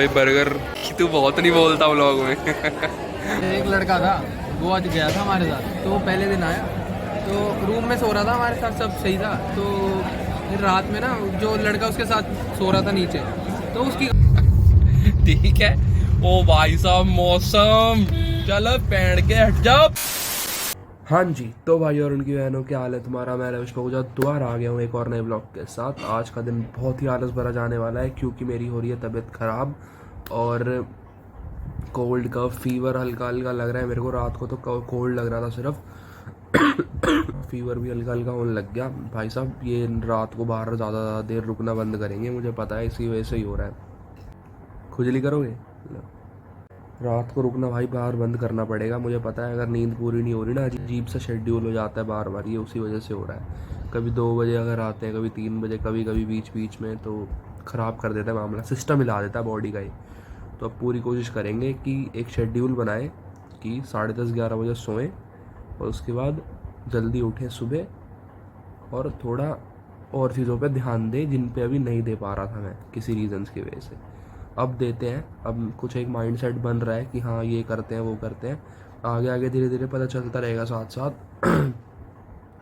भाई बर्गर तू बहुत नहीं बोलता व्लॉग में। एक लड़का था वो आज गया था हमारे साथ, तो वो पहले दिन आया तो रूम में सो रहा था हमारे साथ, सब सही था। तो फिर रात में ना जो लड़का उसके साथ सो रहा था नीचे, तो उसकी ठीक है। ओ भाई साहब मौसम, चलो पैंट के हट जाओ। हाँ जी, तो भाई और उनकी बहनों की हालत तुम्हारा, मैं रविश पहुँचा दोबारा आ गया हूँ एक और नए ब्लॉग के साथ। आज का दिन बहुत ही आलस भरा जाने वाला है क्योंकि मेरी हो रही है तबीयत ख़राब और कोल्ड का फीवर हल्का हल्का लग रहा है मेरे को। रात को तो कोल्ड लग रहा था सिर्फ, फीवर भी हल्का हल्का होने लग गया। भाई साहब ये रात को बाहर ज़्यादा देर रुकना बंद करेंगे, मुझे पता है इसी वजह से ही हो रहा है। खुजली करोगे? रात को रुकना भाई बाहर बंद करना पड़ेगा, मुझे पता है। अगर नींद पूरी नहीं हो रही ना, अजीब सा शेड्यूल हो जाता है बार बार, ये उसी वजह से हो रहा है। कभी 2 बजे अगर आते हैं, कभी 3 बजे, कभी कभी बीच बीच में, तो ख़राब कर देता है मामला, सिस्टम हिला देता है बॉडी का ही। तो अब पूरी कोशिश करेंगे कि एक शेड्यूल बनाएं कि 10:30-11 बजे सोएं और उसके बाद जल्दी उठें सुबह, और थोड़ा और चीज़ों पे ध्यान दें जिन पे अभी नहीं दे पा रहा था मैं किसी रीज़न्स की वजह से। अब देते हैं, अब कुछ एक माइंडसेट बन रहा है कि हाँ ये करते हैं वो करते हैं। आगे आगे धीरे धीरे पता चलता रहेगा साथ साथ।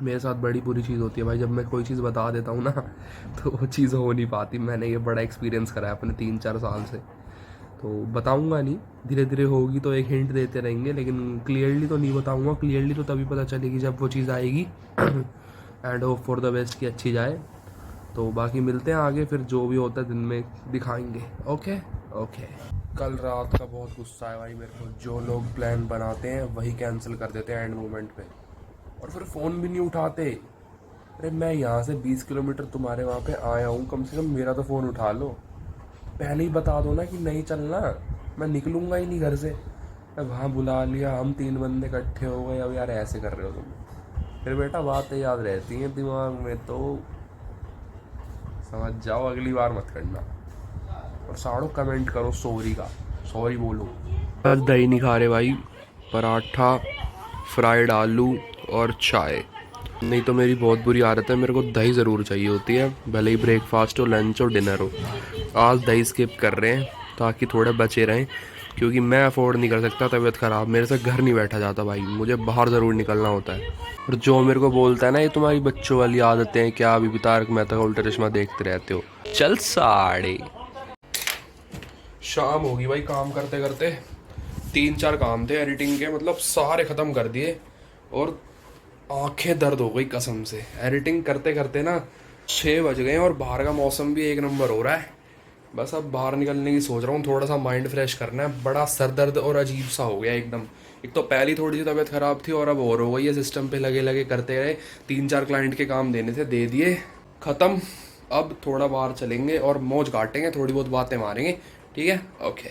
मेरे साथ बड़ी बुरी चीज़ होती है भाई, जब मैं कोई चीज़ बता देता हूँ ना तो वो चीज़ हो नहीं पाती। मैंने ये बड़ा एक्सपीरियंस करा है अपने 3-4 साल से। तो बताऊँगा नहीं, धीरे धीरे होगी तो एक हिंट देते रहेंगे, लेकिन क्लियरली तो नहीं बताऊँगा। क्लियरली तो तभी पता चलेगी जब वो चीज़ आएगी। And hope for the best कि अच्छी जाए। तो बाकी मिलते हैं आगे, फिर जो भी होता है दिन में दिखाएंगे। Okay okay. कल रात का बहुत गुस्सा है भाई मेरे को, जो लोग प्लान बनाते हैं वही कैंसिल कर देते हैं एंड मोमेंट पे, और फिर फ़ोन भी नहीं उठाते। अरे मैं यहाँ से 20 किलोमीटर तुम्हारे वहाँ पे आया हूँ, कम से कम मेरा तो फ़ोन उठा लो। पहले ही बता दो ना कि नहीं चलना, मैं निकलूँगा ही नहीं घर से। अब वहाँ बुला लिया, हम 3 बंदे इकट्ठे हो गए, अब यार ऐसे कर रहे हो तुम। फिर बेटा बातें याद रहती हैं दिमाग में, तो समझ जाओ अगली बार मत करना। और साड़ो कमेंट करो सॉरी का, सॉरी बोलो। आज दही नहीं खा रहे भाई, पराठा, फ्राइड आलू और चाय। नहीं तो मेरी बहुत बुरी आदत है, मेरे को दही ज़रूर चाहिए होती है, भले ही ब्रेकफास्ट हो, लंच हो, डिनर हो। आज दही स्किप कर रहे हैं ताकि थोड़े बचे रहें, क्योंकि मैं अफोर्ड नहीं कर सकता। तबीयत ख़राब, मेरे से घर नहीं बैठा जाता भाई, मुझे बाहर ज़रूर निकलना होता है। और जो मेरे को बोलता है ना ये तुम्हारी बच्चों वाली आदतें हैं, क्या अभी भी तारक मेहता का उल्टा चश्मा देखते रहते हो। चल साड़े। शाम होगी भाई, काम करते करते 3-4 काम थे एडिटिंग के, मतलब सारे ख़त्म कर दिए और आंखें दर्द हो गई कसम से। एडिटिंग करते करते ना 6 बज गए और बाहर का मौसम भी एक नंबर हो रहा है। बस अब बाहर निकलने की सोच रहा हूँ, थोड़ा सा माइंड फ्रेश करना है। बड़ा सर दर्द और अजीब सा हो गया एकदम। एक तो पहली थोड़ी सी तबीयत ख़राब थी और अब और हो गई है। सिस्टम पे लगे लगे करते रहे, 3-4 क्लाइंट के काम देने थे, दे दिए, ख़त्म। अब थोड़ा बाहर चलेंगे और मौज काटेंगे, थोड़ी बहुत बातें मारेंगे, ठीक है? ओके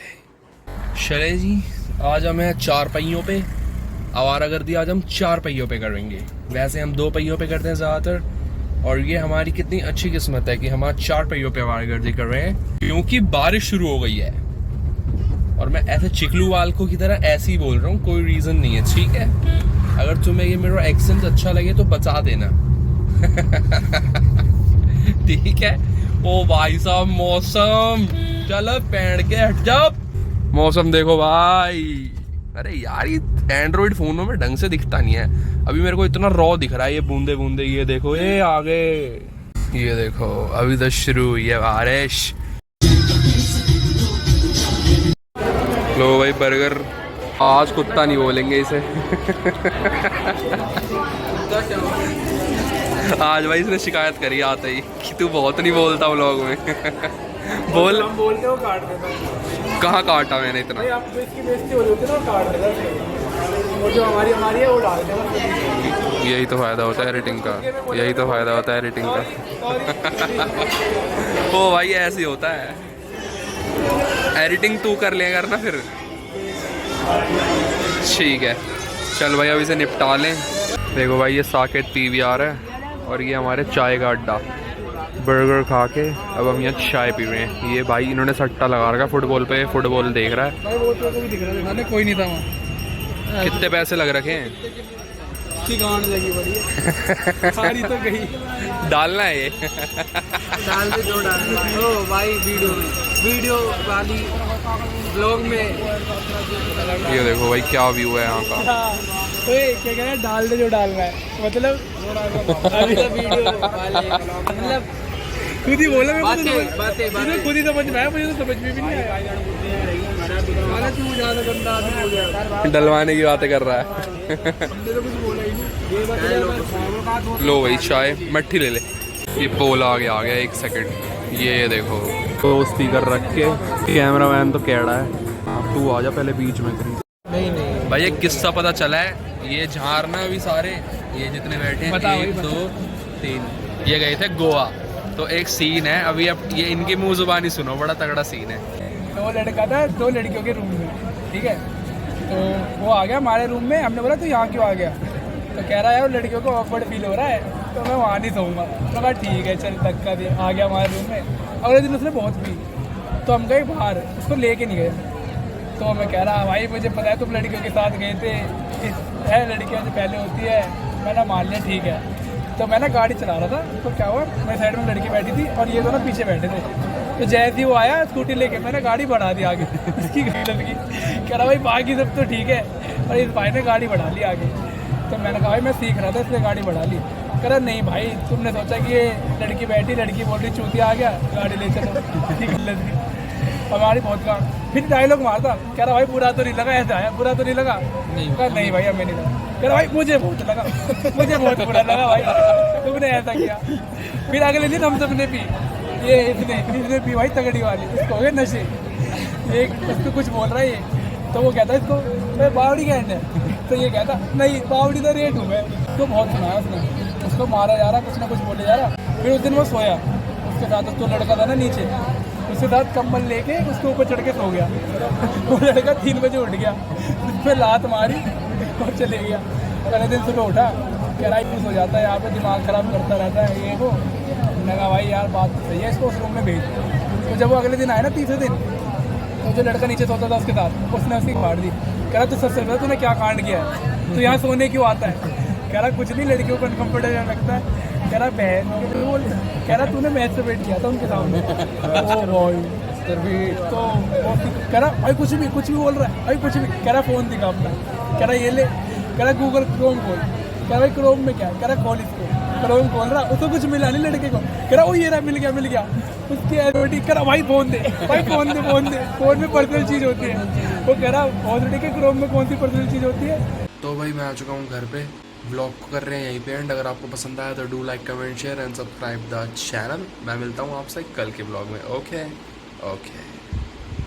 चले जी। आज हम हैं 4 पहियों पे, आवारागर्दी आज हम 4 पहियों पे करेंगे। वैसे हम 2 पहियों पे करते हैं ज़्यादातर, और ये हमारी कितनी अच्छी किस्मत है कि हम आज 4 पहियों पे आवारागर्दी कर रहे हैं, क्योंकि बारिश शुरू हो गई है। और मैं ऐसे चिकलू वालकों की तरह ऐसे ही बोल रहा हूँ, कोई रीज़न नहीं है, ठीक है? अगर तुम्हें ये मेरा एक्सेंट अच्छा लगे तो बता देना। ठीक है। ओ भाई साहब मौसम, चलो पैंट के हट जाओ। मौसम देखो भाई, अरे यार ये एंड्रॉइड फ़ोनों में ढंग से दिखता नहीं है। अभी मेरे को इतना रॉ दिख रहा है, ये बूंदे बूंदे, ये देखो, ये आगे, ये देखो, अभी तो शुरू हुई है बारिश। लो भाई बर्गर, आज कुत्ता नहीं बोलेंगे इसे। आज भाई इसने शिकायत करी आते ही कि तू बहुत नहीं बोलता व्लॉग में। बोल, हम बोलते हो काट देता है। कहाँ काटा मैंने इतना? आप तो इसकी बेइज्जती हो जाती है ना, काट देता। वो जो हमारी है वो डाल देता। यही तो फ़ायदा होता है एडिटिंग का, यही तो फ़ायदा होता है एडिटिंग का। ओ भाई ऐसे ही होता है, एडिटिंग तू कर लिया करना फिर। ठीक है चल भाई, अब इसे निपटा लें। देखो भाई ये साकेत पीवीआर है और ये हमारे चाय का अड्डा। बर्गर खा के अब हम यहाँ चाय पी रहे हैं। ये भाई इन्होंने सट्टा लगा रखा फुटबॉल पे, फुटबॉल देख रहा है। भाई वो तो भी दिख रहा है, कोई नहीं था वहाँ। कितने पैसे लग रखे हैं? उसकी गांड लगी बड़ी है, सारी तो गई। डालना है ये। डाल दे जो डालना। ओ भाई वीडियो वाली ब्लॉग में ये देखो भाई क्या व्यू है यहाँ का। क्या कह रहा है, डाल दे जो डालना है, मतलब अभी तो वीडियो वाले मतलब खुद ही बोला। मैं बातें खुद ही समझ में आया, मुझे तो समझ में भी नहीं आया। तू ज्यादा गंदा आदमी हो गया, डलवाने की बातें कर रहा है। हमने तो कुछ बोला ही नहीं। लो भाई चाय मट्ठी ले ले। ये पोल आ गया 1 सेकंड। ये देखो तो स्पीकर रख के, कैमरा मैन तो कैड़ा है। तू आ जा पहले बीच में। नहीं भाई ये किस्सा पता चला है, ये झारना भी सारे ये जितने बैठे हैं 1 2 3 ये गए थे गोवा। तो एक सीन है अभी, अब ये इनकी मुंह जुबानी सुनो, बड़ा तगड़ा सीन है। तो वो लड़का था 2 लड़कियों के रूम में, ठीक है। तो वो आ गया हमारे रूम में, हमने बोला तू यहाँ क्यों आ गया? तो कह रहा है वो लड़कियों को ऑकवर्ड फील हो रहा है, तो मैं वहाँ नहीं सोऊंगा। तो कहा ठीक है चल, धक्का दे। आ गया हमारे रूम में। अगले दिन उसने बहुत पी, तो हम गए बाहर, उसको लेके नहीं गए। तो मैं कह रहा भाई मुझे पता है तुम लड़कियों के साथ गए थे, है लड़कियाँ जो पहले होती है। मैंने मान लिया ठीक है। तो मैं ना गाड़ी चला रहा था, तो क्या हुआ, मेरे साइड में लड़की बैठी थी और ये दोनों पीछे बैठे थे। तो जैसे ही वो आया स्कूटी लेके, मैंने गाड़ी बढ़ा दी आगे। इसकी गाड़ी लगी, कह रहा भाई बाकी सब तो ठीक है, और इस भाई ने गाड़ी बढ़ा ली आगे। तो मैंने कहा भाई मैं सीख रहा था इसलिए गाड़ी बढ़ा ली। कह रहा नहीं भाई तुमने सोचा कि ये लड़की बैठी, लड़की बोल रही चूतिया आ गया, गाड़ी ले चलो। ठीक हमारी बहुत काम। फिर डायलॉग मारता, कह रहा भाई बुरा तो नहीं लगा, ऐसा है बुरा तो नहीं लगा? नहीं भाई हमें नहीं लगा। कह रहा भाई मुझे बहुत लगा, मुझे बहुत बुरा लगा भाई, तुमने ऐसा किया। फिर अगले दिन हम सबने पी, ये इसने पी भाई तगड़ी वाली, इसको हो गए नशे। ये उसको कुछ बोल रहा है ये, तो वो कहता है इसको मैं बावड़ी कैंड है। तो ये कहता नहीं बावड़ी तो रेट हूँ मैं। तो बहुत सुनाया उसने, उसको मारा जा रहा, कुछ ना कुछ बोले जा रहा। फिर उस दिन वो सोया, उसके साथ उसको लड़का था ना नीचे, उसके साथ कंबल लेके उसके ऊपर चढ़ के सो गया। वो लड़का 3 बजे उठ गया, उस पर लात मारी और चले गया। अगले दिन सुबह उठा, कह रहा है हो जाता है यहाँ पे, दिमाग ख़राब करता रहता है ये वो। मैंने कहा भाई यार बात तो सही है, इसको उस रूम में भेज। तो जब वो अगले दिन आया ना, तीसरे दिन, तो जो लड़का नीचे सोता था उसके साथ, उसने उसकी फाड़ दी। कह रहा तू सच सच तूने क्या कांड किया है, तो यहाँ सोने क्यों आता है? कह रहा कुछ नहीं, लड़कियों को अनकम्फर्टेबल लगता है। कह रहा बहन, कह रहा तूने मैच से वेट किया था उनके सामने। तो कह रहा भाई कुछ भी बोल रहा है भाई, कुछ भी। कह रहा फ़ोन दिखा अपना, कह रहा ये ले। कह रहा गूगल क्रोम खोल। कह रहा भाई क्रोम में क्या? कह रहा खोल इसको। क्रोम खोल रहा, उसको कुछ मिला नहीं लड़के को। कह रहा वो ये रहा, मिल गया। उसकी एडवर्टीज। कह रहा भाई फ़ोन दे, भाई फ़ोन दे। फ़ोन में पर्सनल चीज़ होती है। वो कह रहा ऑलरेडी के क्रोम में कौन सी पर्सनल चीज़ होती है। तो भाई मैं आ चुका हूँ घर पे, व्लॉग को कर रहे हैं यहीं पे एंड। अगर आपको पसंद आया तो do like comment share and subscribe the channel. मैं मिलता हूँ आपसे कल के व्लॉग में। ओके।